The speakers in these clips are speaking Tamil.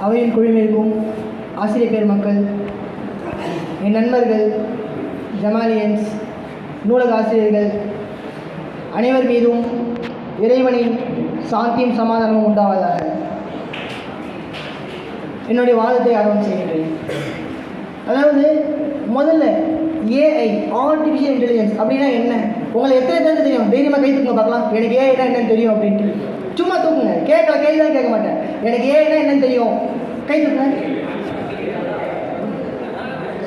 அவையில் குழுமிருக்கும் ஆசிரியர் பெருமக்கள், என் நண்பர்கள், ஜமாலியன்ஸ், நூலக ஆசிரியர்கள் அனைவர் மீதும் இறைவனின் சாந்தியும் சமாதானமும் உண்டாவதாக என்னுடைய வாழ்த்தை ஆரம்பம் செய்கின்றேன். அதாவது முதல்ல ஏஐ, ஆர்டிஃபிஷியல் இன்டெலிஜென்ஸ் அப்படின்னா என்ன? உங்களை எத்தனை பேருக்கு தெரியும்? தைரியமாக கை தூக்குங்க பார்க்கலாம். எனக்கு ஏஐனா என்னன்னு தெரியும் அப்படின்ட்டு சும்மா தூக்குங்க. கேட்கல, கேள்வி தான் கேட்க மாட்டேன். எனக்கு ஏஐனா என்னன்னு தெரியும், கை தூக்குங்க.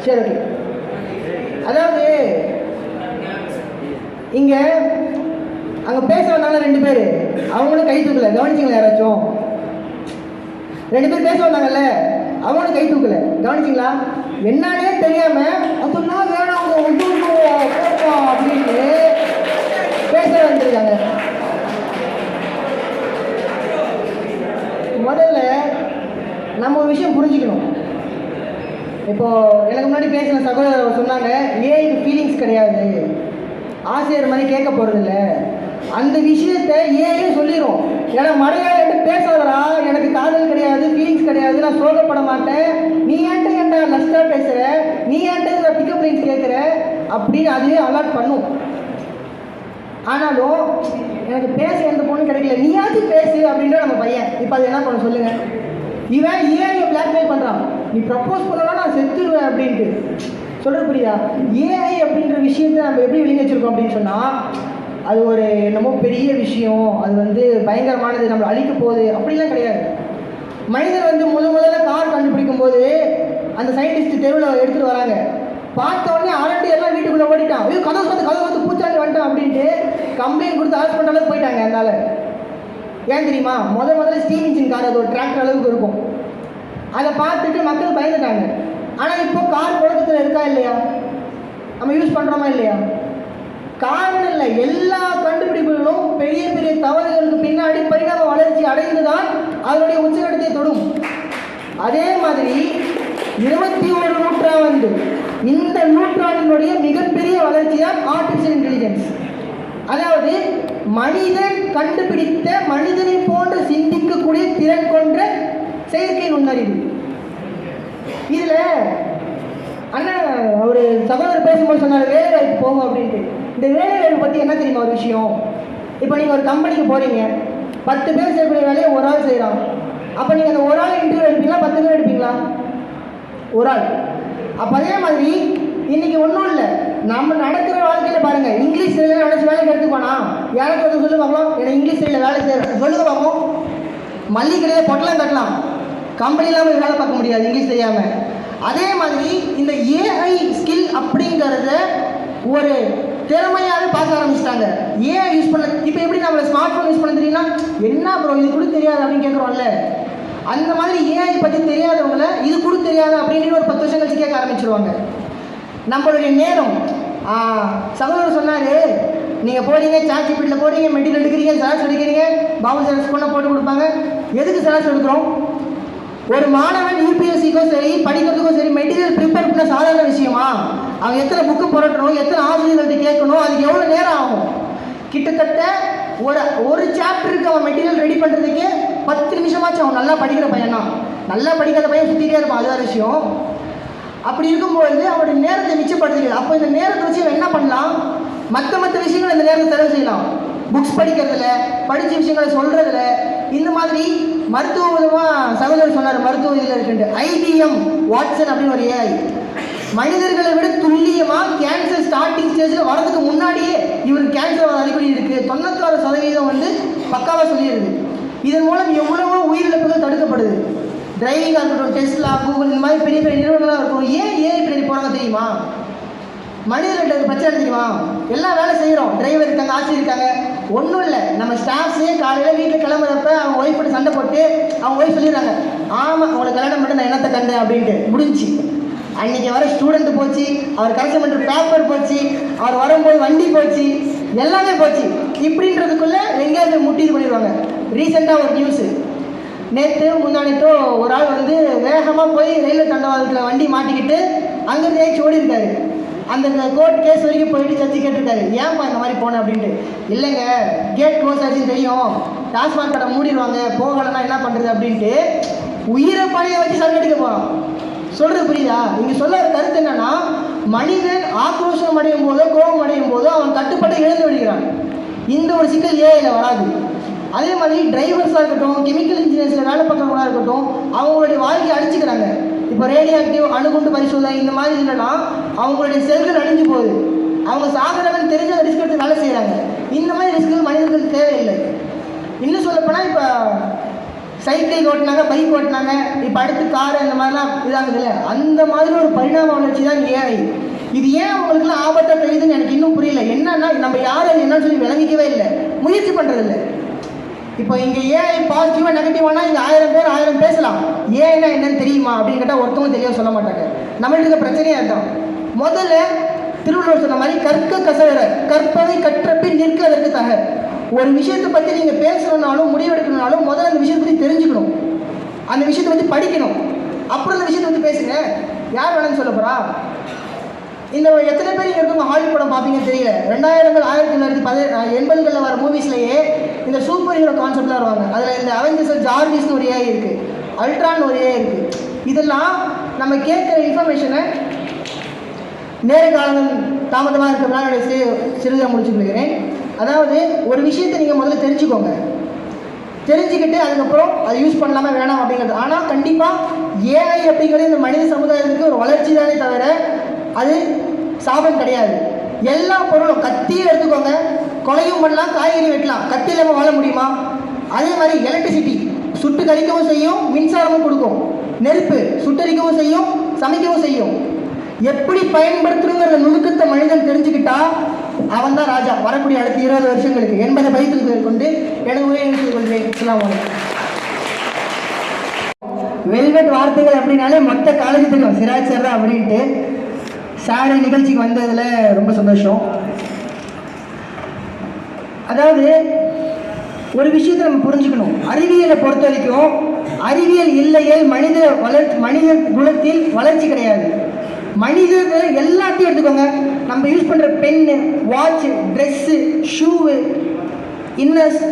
சரி, ஓகே. அதாவது இங்கே அங்கே பேச வந்தாங்க 2 பேர், அவங்களும் கை தூக்கல. கவனிச்சிங்களா? யாராச்சும் 2 பேர் பேச வந்தாங்கல்ல, அவங்களும் கை தூக்கல. கவனிச்சிங்களா? என்னன்னே தெரியாம அதெல்லாம் வேணாம் அப்படின்னு பேச வந்துருக்காங்க. முதல்ல நம்ம ஒரு விஷயம் புரிஞ்சுக்கணும். இப்போ எனக்கு முன்னாடி பேசின சகோதரர் சொன்னாங்க, ஏஐக்கு ஃபீலிங்ஸ் கிடையாது, ஆசிரியர் மாதிரி கேட்க போகிறதில்ல. அந்த விஷயத்தை ஏஐ சொல்லிடும். ஏன்னா மலையாள பேசாதடா, எனக்கு காதல் கிடையாது, ஃபீலிங்ஸ் கிடையாது, நான் சோகப்பட மாட்டேன், நீ ஏன்ட்ட லஸ்டாக பேசுகிற, நீ ஏன்ட்ட பிக்கப் லைன்ஸ் கேட்குற அப்படின்னு அதுவே அலாட் பண்ணும். ஆனாலும் எனக்கு பேச எந்த பொண்ணும் கிடைக்கல, நீயாச்சும் பேசு அப்படின்ற நம்ம பையன். இப்போ அது என்ன பண்ண சொல்லுங்கள்? இவன் ஏஐயை பிளாக்மெயில் பண்ணுறான். நீ ப்ரப்போஸ் பண்ணலாம் நான் செத்துருவேன் அப்படின்ட்டு சொல்கிற. புரியுதா? ஏஐ அப்படின்ற விஷயத்தை நம்ம எப்படி வெளியே வச்சுருக்கோம் அப்படின்னு சொன்னால், அது ஒரு என்னமோ பெரிய விஷயம், அது பயங்கரமானது, நம்மளை அழிக்க போகுது அப்படிலாம் கிடையாது. மனிதர் முதல்ல கார் கண்டுபிடிக்கும் போது அந்த சயின்டிஸ்ட் தெருவில் எடுத்துகிட்டு வராங்க. பார்த்த உடனே ஆல்ரெடி எல்லாம் வீட்டுக்குள்ளே ஓடிட்டான். ஐயோ கதவு வந்து பூச்சாண்டி வந்துட்டான் அப்படின்ட்டு கம்ப்ளைண்ட் கொடுத்து ஹாஸ்பிட்டல் அளவுக்கு போயிட்டாங்க. அதனால ஏன் தெரியுமா? முதல்ல ஸ்டீம் இன்ஜின் கார், அது ஒரு டிராக்டர் அளவுக்கு இருக்கும். அதை பார்த்துட்டு மக்கள் பயந்துட்டாங்க. ஆனால் இப்போ கார் புழக்கத்தில் இருக்கா இல்லையா? நம்ம யூஸ் பண்ணுறோமா இல்லையா? காரணம் இல்லை, எல்லா கண்டுபிடிப்புகளும் பெரிய பெரிய தவறுகளுக்கு பின்னாடி பரிணாம வளர்ச்சி அடைந்துதான் அதனுடைய உச்சகட்டத்தை தொடும். அதே மாதிரி 21 நூற்றாண்டு, இந்த நூற்றாண்டினுடைய மிகப்பெரிய வளர்ச்சி தான் ஆர்டிஃபிஷியல் இன்டெலிஜென்ஸ். அதாவது மனிதன் கண்டுபிடித்த, மனிதனை போன்று சிந்திக்கக்கூடிய திறன் கொண்ட செயற்கை நுண்ணறிவு. இதில் அண்ணன் ஒரு சகோதரர் பேசும்போது சொன்னார், வேலைவாய்ப்பு போகும் அப்படின்ட்டு. இந்த வேலைவாய்ப்பு பற்றி என்ன தெரியுமா ஒரு விஷயம்? இப்போ நீங்கள் ஒரு கம்பெனிக்கு போகிறீங்க, 10 பேர் செய்யக்கூடிய வேலையை ஒரு ஆள் செய்கிறான். அப்போ நீங்கள் அந்த ஒரு ஆள் இன்டர்வியூ எடுப்பீங்களா, 10 பேர் எடுப்பீங்களா? ஒரு ஆள். அப்போ அதே மாதிரி இன்றைக்கி ஒன்றும் இல்லை, நம்ம நடக்கிற வாழ்க்கையில் பாருங்கள், இங்கிலீஷ் தெரியல நினச்சி வேலைக்கு எடுத்துக்கோனா, யாருக்கு வந்து சொல்லு பார்க்கலாம், எனக்கு இங்கிலீஷ் தெரியல வேலை செய்கிறேன் சொல்லுங்க பார்ப்போம். மல்லிகடையை பொட்டலாம் கட்டலாம், கம்பெனி இல்லாமல் வேலை பார்க்க முடியாது இங்கிலீஷ் தெரியாமல். அதே மாதிரி இந்த ஏஐ ஸ்கில் அப்படிங்கிறத ஒரு திறமையாகவே பார்க்க ஆரம்பிச்சிட்டாங்க. ஏஐ யூஸ் பண்ண இப்போ எப்படி நம்மளை ஸ்மார்ட் ஃபோன் யூஸ் பண்ண தெரியும்னா, என்ன ப்ரோ இது கூட தெரியாது அப்படின்னு கேட்குறோம்ல, அந்த மாதிரி ஏஐ பற்றி தெரியாதவங்கள இது கூட தெரியாது அப்படின்னு ஒரு 10 வருஷம் கழிச்சு கேட்க ஆரம்பிச்சிருவாங்க. நம்மளுடைய நேரம், சகோதரர் சொன்னார், நீங்கள் போகிறீங்க சாட்ஜிபிட்டியில் போகிறீங்க, மெட்டீரியல் எடுக்கிறீங்க, செராக்ஸ் எடுக்கிறீங்க, பாபு செராக்ஸ் பண்ண போட்டு கொடுப்பாங்க. எதுக்கு செராக்ஸ் எடுக்கிறோம்? ஒரு மாணவன் யூபிஎஸ்சிக்கும் சரி, படிக்கிறதுக்கும் சரி, மெட்டீரியல் ப்ரிப்பேர் பண்ண சாதாரண விஷயமா? அவன் எத்தனை புக்கு புரட்டணும், எத்தனை ஆசிரியர்கள்ட்ட கேட்கணும், அதுக்கு எவ்வளோ நேரம் ஆகும்? கிட்டத்தட்ட ஒரு சாப்டருக்கு அவன் மெட்டீரியல் ரெடி பண்ணுறதுக்கு 10 நிமிஷமாச்சும். அவன் நல்லா படிக்கிற பையனா, நல்லா படிக்காத பையன் சுற்றிட்டே இருப்பான், அது வேறு விஷயம். அப்படி இருக்கும்போது அவனுடைய நேரத்தை மிச்சப்படுத்துகிறது. அப்போ இந்த நேரத்தை வச்சு அவன் என்ன பண்ணலாம்? மற்ற விஷயங்கள் இந்த நேரத்தை செலவு செய்யலாம். புக்ஸ் படிக்கிறதுல, படித்த விஷயங்களை சொல்கிறதுல, இந்த மாதிரி மருத்துவ விதமாக சகோதரர் சொன்னார், மருத்துவ இதில் இருக்குண்டு ஐபிஎம் வாட்சன் அப்படின்னு ஒரு ஏஐ மனிதர்களை விட துல்லியமாக கேன்சர் ஸ்டார்டிங் ஸ்டேஜில் வரதுக்கு முன்னாடியே இவருக்கு கேன்சர் அறிகுறி இருக்குது, 96% பக்காவாக சொல்லிடுது. இதன் மூலம் எவ்வளவோ உயிரிழப்புகள் தடுக்கப்படுது. டிரைவிங்காக இருக்கட்டும், டெஸ்லா, கூகுள், இந்த மாதிரி பெரிய பெரிய நிறுவனங்களாக இருக்கட்டும். ஏன் ஏஐ பின்னாடி போகிறாங்க தெரியுமா? மனிதர்கள்ட்ட பிரச்சனை தெரியுமா? எல்லாம் வேலை செய்கிறோம், டிரைவர் இருக்காங்க, ஆசிரியர் இருக்காங்க, ஒன்றும் இல்லை. நம்ம ஸ்டாஃப்ஸே காலையில் வீட்டில் கிளம்புறப்ப அவங்க ஒய்ஃப் போட்டு சண்டை போட்டு அவங்க ஒய்ஃப் சொல்லிடுறாங்க, ஆமாம் உங்களுக்கு கல்யாணம் பண்ணி நான் என்னத்தை கண்டேன் அப்படின்ட்டு முடிஞ்சு. அன்றைக்கி வர ஸ்டூடெண்ட்டு போச்சு, அவர் கரெக்ஷன் பண்ணுற பேப்பர் போச்சு, அவர் வரும்போது வண்டி போச்சு, எல்லாமே போச்சு. இப்படின்றதுக்குள்ளே எங்கேயாவது முட்டி இது பண்ணிடுவாங்க. ரீசெண்டாக ஒரு நியூஸு, நேற்று முந்தானத்தோ ஒரு ஆள் வேகமாக போய் ரயில்வே தண்டவாளத்தில் வண்டி மாட்டிக்கிட்டு அங்கேருந்து ஏச்சு ஓடி இருக்காரு. அந்த கோர்ட் கேஸ் வரைக்கும் போயிட்டு ஜட்ஜி கேட்டிருக்காரு, ஏன்ப்பா இந்த மாதிரி போனேன் அப்படின்ட்டு. இல்லைங்க கேட் க்ளோஸ் ஆச்சுன்னு தெரியும், டாஸ்மாக் கடை மூடிடுவாங்க, போகலைன்னா என்ன பண்ணுறது அப்படின்ட்டு உயிரை பழைய வச்சு சங்கடிக்க போகிறான். சொல்கிறது புரியுதா? இங்கே சொல்ல கருத்து என்னன்னா, மனிதன் ஆக்ரோஷம் அடையும் போதோ கோபம் அடையும் போதோ அவன் கட்டுப்பாட்டை இழந்து விடுகிறான். இந்த ஒரு சிக்கல் ஏஐயில் வராது. அதே மாதிரி டிரைவர்ஸாக இருக்கட்டும், கெமிக்கல் இன்ஜினியர்ஸில் வேலை பார்க்குறவங்களாக இருக்கட்டும், அவங்களுடைய வாழ்க்கையை அழிச்சிக்கிறாங்க. இப்போ ரேடியோ ஆக்டிவ் அணுகுண்டு பரிசோதனை இந்த மாதிரி இல்லைன்னா அவங்களுடைய செல்கள் அழிஞ்சு போகுது. அவங்க சாகிறவன் தெரிஞ்ச ரிஸ்க் எடுத்து வேலை செய்கிறாங்க. இந்த மாதிரி ரிஸ்க்கு மனிதர்களுக்கு தேவையில்லை. இன்னும் சொல்லப்போனால் இப்போ சைக்கிள் ஓட்டினாங்க, பைக் ஓட்டினாங்க, இப்போ அடுத்து கார் இந்த மாதிரிலாம் இதாகுதுல்ல, அந்த மாதிரி ஒரு பரிணாம வளர்ச்சி தான் ஏஐ. இது ஏன் அவங்களுக்குலாம் ஆபத்தாக தெரியுதுன்னு எனக்கு இன்னும் புரியல. என்னன்னா நம்ம யாரும் என்னன்னு சொல்லி விளங்கிக்கவே இல்லை, முயற்சி பண்ணுறதில்லை. இப்போ இங்கே ஏஐ பாசிட்டிவாக நெகட்டிவானா இங்கே 1000 பேர் 1000 பேசலாம். ஏன்னா என்னன்னு தெரியுமா அப்படின்னு கேட்டால் ஒருத்தவங்க தெளிவாக சொல்ல மாட்டாங்க. நம்மள்ட்ட இருக்க பிரச்சனையே அதுதான். முதல்ல திருவள்ளுவர் சொன்ன மாதிரி கற்க கசடர கற்பதை கற்றப்பின் நிற்க அதற்கு தக. ஒரு விஷயத்தை பற்றி நீங்கள் பேசணுன்னாலும் முடிவெடுக்கணும்னாலும் முதல்ல அந்த விஷயத்தை பற்றி தெரிஞ்சுக்கணும், அந்த விஷயத்தை பற்றி படிக்கணும், அப்புறம் அந்த விஷயத்தை பற்றி பேசுங்க. யார் வேணும்னு சொல்ல போகிறா? இந்த எத்தனை பேர் இங்கே இருக்கவங்க ஹாலிவுட் படம் பார்ப்பீங்கன்னு தெரியல. 2000 1980களில் வர மூவிஸ்லேயே இந்த சூப்பர் ஹீரோ கான்செப்ட்லாம் வருவாங்க. அதில் இந்த அவெஞ்சர்ஸ் ஜார்விஸ்னு ஒரு ஏஐ இருக்குது, அல்ட்ரான்னு ஒரு ஏஐ இருக்குது. இதெல்லாம் நம்ம கேட்குற இன்ஃபர்மேஷனை நேர காலங்கள் தாமதமாக இருக்கிறதுனால என்னுடைய சிறிதாக முடிச்சு கொடுக்குறேன். அதாவது ஒரு விஷயத்தை நீங்கள் முதல்ல தெரிஞ்சுக்கோங்க, தெரிஞ்சுக்கிட்டு அதுக்கப்புறம் அதை யூஸ் பண்ணலாமா வேணாம் அப்படிங்கிறது. ஆனால் கண்டிப்பாக ஏஐ அப்படிங்கிறது இந்த மனித சமுதாயத்துக்கு ஒரு வளர்ச்சி தானே தவிர அது சாபம் கிடையாது. எல்லா பொருளும் கத்தியை எடுத்துக்கோங்க, கொலையும் பண்ணலாம், காய்கறி வெட்டலாம், கத்தி இல்லாமல் வாழ முடியுமா? அதே மாதிரி எலக்ட்ரிசிட்டி சுட்டு கழிக்கவும் செய்யும், மின்சாரமும் கொடுக்கும். நெருப்பு சுட்டரிக்கவும் செய்யும், சமைக்கவும் செய்யும். எப்படி பயன்படுத்தணுங்கிற நுணுக்கத்தை மனிதன் தெரிஞ்சுக்கிட்டா அவன் தான் ராஜா. வரக்கூடிய அடுத்த 20 வருஷங்களுக்கு 80 வயதில் கொண்டு எனது உரையை நிறுத்திக் கொள்வேன். சொல்லாமல் வெல்வெட் வார்த்தைகள் அப்படின்னாலே மொத்த காலேஜ் தெரியும், சிராஜ் சார் தான் அப்படின்ட்டு. சார் நிகழ்ச்சிக்கு வந்ததில் ரொம்ப சந்தோஷம். அதாவது ஒரு விஷயத்தை நம்ம புரிஞ்சுக்கணும். அறிவியலை பொறுத்த வரைக்கும் அறிவியல் இல்லையே மனித குணத்தில் வளர்ச்சி கிடையாது. மனிதர்கள் எல்லாத்தையும் எடுத்துக்கோங்க. நம்ம யூஸ் பண்ணுற பென்னு, வாட்சு, ட்ரெஸ்ஸு, ஷூவு, இன்னர்ஸ்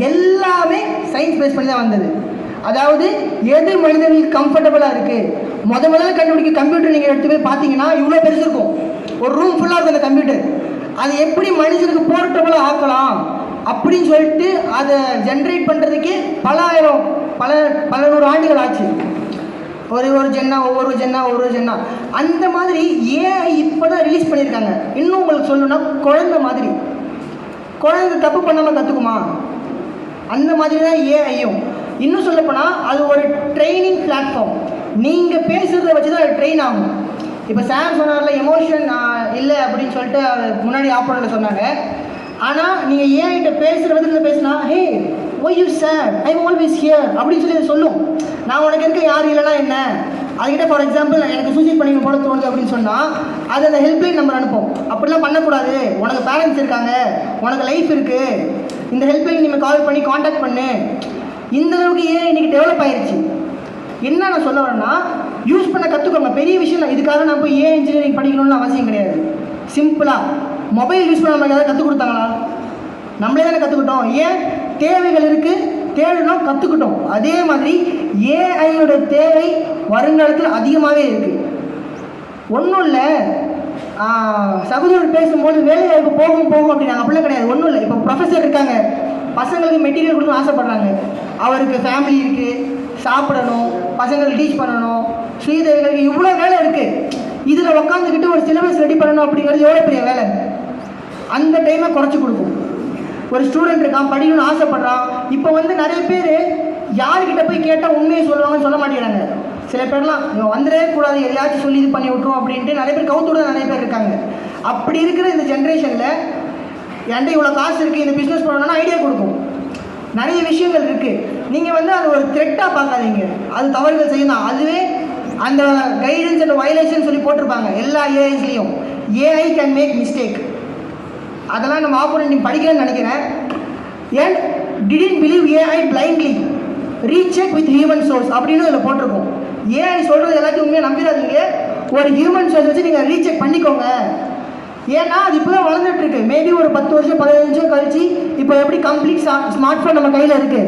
எல்லாமே சயின்ஸ் பேஸ் பண்ணி தான் வந்தது. அதாவது எது மனிதர்களுக்கு கம்ஃபர்டபுளாக இருக்குது. முதல்ல கண்டுபிடிக்க கம்ப்யூட்டர் நீங்கள் எடுத்து போய் பார்த்தீங்கன்னா இவ்வளோ பெருசு இருக்கும், ஒரு ரூம் ஃபுல்லாக இருக்கும் அந்த கம்ப்யூட்டர். அதை எப்படி மனுஷனுக்கு போர்ட்டபுளாக ஆக்கலாம் அப்படின்னு சொல்லிட்டு அதை ஜென்ரேட் பண்ணுறதுக்கே பல நூறு ஆண்டுகள் ஆச்சு. ஒவ்வொரு ஜென்னா அந்த மாதிரி ஏஐ இப்போ தான் ரிலீஸ் பண்ணியிருக்காங்க. இன்னும் உங்களுக்கு சொல்லணும்னா குழந்தை தப்பு பண்ணாமல் கற்றுக்குமா? அந்த மாதிரி தான் ஏஐயும். இன்னும் சொல்லப்போனால் அது ஒரு ட்ரைனிங் பிளாட்ஃபார்ம். நீங்கள் பேசுகிறத வச்சு தான் அது ட்ரெயின் ஆகும். இப்போ சாம் சொன்னார்ல எமோஷன் இல்லை அப்படின்னு சொல்லிட்டு முன்னாடி ஆப்போனண்ட்டில் சொன்னாங்க. ஆனால் நீங்கள் ஏஐட்ட பேசுகிற விதத்தில் பேசினா, hey why you sad, I am always here அப்படின்னு சொல்லி அதை சொல்லும். நான் உனக்கு இருக்க யார் இல்லைனா என்ன, அதுக்கிட்ட ஃபார் எக்ஸாம்பிள் எனக்கு சூசைட் பண்ணி போட தோணுது அப்படின்னு சொன்னால் அது அந்த ஹெல்ப்லைன் நம்பர் அனுப்போம். அப்படிலாம் பண்ணக்கூடாது, உனக்கு பேரண்ட்ஸ் இருக்காங்க, உனக்கு லைஃப் இருக்குது, இந்த ஹெல்ப்லைன் நீங்கள் கால் பண்ணி காண்டாக்ட் பண்ணு. இந்த அளவுக்கு ஏன் இன்றைக்கி டெவலப் ஆயிடுச்சு. என்ன நான் சொல்ல வரேன்னா, யூஸ் பண்ண கற்றுக்கோங்க. பெரிய விஷயம் இல்லை, இதுக்காக நான் போய் ஏன் இன்ஜினியரிங் படிக்கணும்னு அவசியம் கிடையாது. சிம்பிளாக மொபைல் யூஸ் பண்ண நமக்கு ஏதாவது கற்றுக் கொடுத்தாங்களா? நம்மளே தானே கற்றுக்கிட்டோம். ஏன் தேவைகள் இருக்குது, தேடணும், கற்றுக்கிட்டோம். அதே மாதிரி ஏஐயோட தேவை வருங்காலத்தில் அதிகமாகவே இருக்குது. ஒன்றும் இல்லை, சகோதரர் பேசும்போது வேலைவாய்ப்பு போகும் அப்படின்னாங்க. அப்படிலாம் கிடையாது, ஒன்றும் இல்லை. இப்போ ப்ரொஃபஸர் இருக்காங்க, பசங்களுக்கு மெட்டீரியல் கொடுத்து ஆசைப்படுறாங்க. அவருக்கு ஃபேமிலி இருக்குது, சாப்பிடணும், பசங்களுக்கு டீச் பண்ணணும், ஸ்ரீதேவிகளுக்கு இவ்வளோ வேலை இருக்குது. இதில் உட்காந்துக்கிட்டு ஒரு சிலபஸ் ரெடி பண்ணணும் அப்படிங்கிறது எவ்வளோ பெரிய வேலை. அந்த டைமை குறைச்சி கொடுக்கும். ஒரு ஸ்டூடெண்ட் இருக்கான், படிக்கணும்னு ஆசைப்படுறான். இப்போ நிறைய பேர் யார்கிட்ட போய் கேட்டால் உண்மையை சொல்லுவாங்கன்னு சொல்ல மாட்டேங்கிறாங்க. சில பேர்லாம் இவன் வந்துடவே கூடாது, எதையாச்சும் சொல்லி இது பண்ணி விட்டுரும் அப்படின்ட்டு நிறைய பேர் கவுத்தோட நிறைய பேர் இருக்காங்க. அப்படி இருக்கிற இந்த ஜென்ரேஷனில் என்கிட்ட இவ்வளோ காசு இருக்குது, இந்த பிஸ்னஸ் பண்ணணும்னா ஐடியா கொடுக்கும். நிறைய விஷயங்கள் இருக்குது. நீங்கள் அது ஒரு த்ரெட்டாக பார்க்காதீங்க, அது தவறுகள் செய்யணும். அதுவே அந்த கைடன்ஸ் அண்ட் வயலேஷன் சொல்லி போட்டிருப்பாங்க எல்லா ஏஐஸ்லேயும். AI can make mistake. அதெல்லாம் நம்ம ஆப்போனன்ட் படிக்கலன்னு நினைக்கிறேன். And didn't believe AI blindly, recheck with human source அப்படின்னு அதில் போட்டிருக்கோம். ஏஐ சொல்கிறது எல்லாத்தையும் உண்மையாக நம்பிடாதீங்க, ஒரு ஹியூமன் சோர்ஸ் வச்சு நீங்கள் ரீசெக் பண்ணிக்கோங்க. ஏன்னா அது இப்போ தான் வளர்ந்துட்டு இருக்கு. மேபி ஒரு 10 வருஷம் 15 வருஷம் கழிச்சு இப்போ எப்படி கம்ப்ளீட் ஸ்மார்ட் ஃபோன் நம்ம கையில் இருக்குது,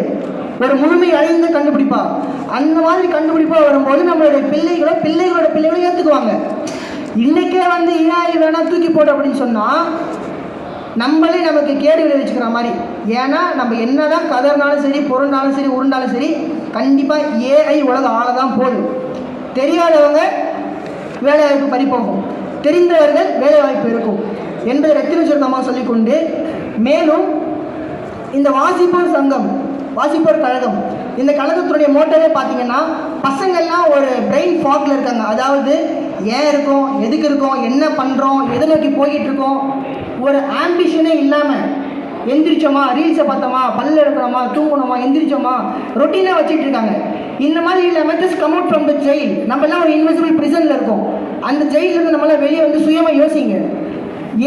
ஒரு முழுமை அடைந்த கண்டுபிடிப்பா. அந்த மாதிரி கண்டுபிடிப்பா வரும்போது நம்மளுடைய பிள்ளைகளோட பிள்ளைகளும் ஏற்றுக்குவாங்க. இன்னைக்கே வந்து ஏஐ வேணா தூக்கி போட்டு அப்படின்னு சொன்னால் நம்மளே நமக்கு கேடு விளைவிச்சுக்கிற மாதிரி. ஏன்னா நம்ம என்னதான் கதறினாலும் சரி, பொருண்டாலும் சரி, உருண்டாலும் சரி, கண்டிப்பாக ஏஐ உலக ஆள தான் போகுது. தெரியாதவங்க வேலை வாய்ப்பு பறிப்போகும், தெரிந்தவர்கள் வேலை வாய்ப்பு இருக்கும் என்பதை ரத்தின சுருக்கமாக சொல்லிக்கொண்டு, மேலும் இந்த வாசிப்போர் சங்கம், வாசிப்போர் கழகம், இந்த கழகத்துடைய மோட்டவே பார்த்தீங்கன்னா பசங்கள்லாம் ஒரு பிரெயின் ஃபாக்ல இருக்காங்க. அதாவது ஏன் இருக்கோம், எதுக்கு இருக்கோம், என்ன பண்ணுறோம், எதை நோக்கி போய்கிட்டு இருக்கோம், ஒரு ஆம்பிஷனே இல்லாமல் எந்திரிச்சோமா, ரீல்ஸை பார்த்தோமா, பல்ல எடுக்கணுமா, தூங்கணுமா, எந்திரிச்சோமா, ரொட்டீனாக வச்சுட்டு இருக்காங்க. இந்த மாதிரி இல்லாமல் just come out from the jail. நம்மளாம் ஒரு இன்விசிபிள் பிரிசனில் இருக்கோம். அந்த ஜெயிலிருந்து நம்மளாம் வெளியே வந்து சுயமாக யோசிங்க.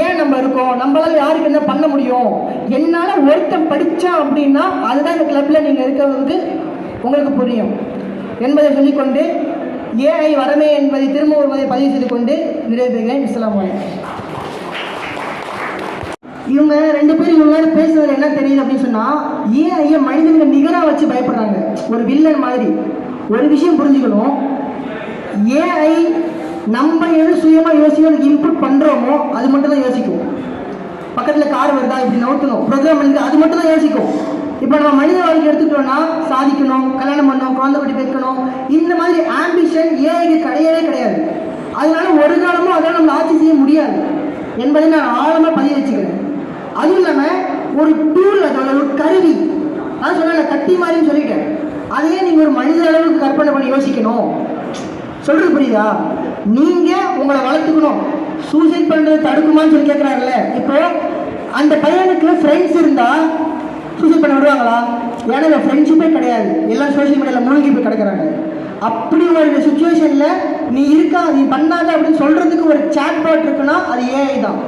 ஏன் நம்ம இருக்கோம், நம்மளால் யாருக்கு என்ன பண்ண முடியும், என்னால் ஒருத்தன் படித்தான் அப்படின்னா அதுதான் இந்த கிளப்பில் நீங்கள் இருக்கிறதுக்கு உங்களுக்கு புரியும் என்பதை சொல்லிக்கொண்டு, ஏஐ வரமே என்பதை திரும்ப ஒருவதை பதிவு செய்து கொண்டு நிறைவு பெறுகிறேன். அஸ்ஸலாமு அலைக்கும். இவங்க ரெண்டு பேரும் இவங்க பேசுறது என்ன தெரியுது அப்படின்னு சொன்னால், ஏஐயை மனிதனுக்கு நிகராக வச்சு பயப்படுறாங்க, ஒரு வில்லன் மாதிரி. ஒரு விஷயம் புரிஞ்சுக்கணும், ஏஐ நம்ம எது சுயமாக யோசிக்க இன்புட் பண்ணுறோமோ அது மட்டும் தான் யோசிக்கும். பக்கத்தில் கார் வருதா இப்படி நவுத்தணும், ப்ரோக்ராம் எழுது, அது மட்டும் தான் யோசிக்கும். இப்போ நம்ம மனித வாழ்க்கை எடுத்துக்கிட்டோம்னா சாதிக்கணும், கல்யாணம் பண்ணணும், குழந்தை குட்டி பெற்கணும், இந்த மாதிரி ஆம்பிஷன் ஏஐக்கு கிடையவே கிடையாது. அதனால ஒரு காலமும் அதால் நம்ம ஆட்சி செய்ய முடியாது என்பதை நான் ஆழமாக பதிய வச்சுக்கிறேன். அதுவும் இல்லாமல் ஒரு டூல், அதோட ஒரு கருவி, நான் சொன்ன கட்டி மாதிரின்னு சொல்லிட்டேன். அதையே நீங்கள் ஒரு மனித அளவுக்கு கற்பனை பண்ணி யோசிக்கணும். சொல்கிறது புரியுதா? நீங்கள் உங்களை வளர்த்துக்கணும். சூசைட் பண்ணுறது தடுக்குமான்னு சொல்லி கேட்குறாங்கல்ல. இப்போ அந்த பையனுக்கு ஃப்ரெண்ட்ஸ் இருந்தால் சூசைட் பண்ண விடுவாங்களா? ஏன்னா ஃப்ரெண்ட்ஷிப்பே கிடையாது, எல்லாம் சோஷியல் மீடியாவில் மூழ்கி போய் கிடக்கிறாங்க. அப்படி ஒரு சுச்சுவேஷனில் நீ இருக்கா, நீ பண்ணாத அப்படின்னு சொல்கிறதுக்கு ஒரு சேட் பாட் இருக்குன்னா அது ஏஐ தான்.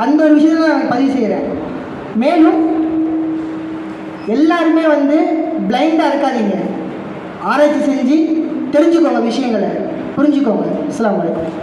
அந்த ஒரு விஷயத்தை நான் பதிவு செய்கிறேன். மேலும் எல்லாருமே வந்து பிளைண்டாக இருக்காதீங்க, ஆராய்ச்சி செஞ்சு தெரிஞ்சுக்கோங்க, விஷயங்களை புரிஞ்சுக்கோங்க. அஸ்ஸலாமு அலைக்கும்.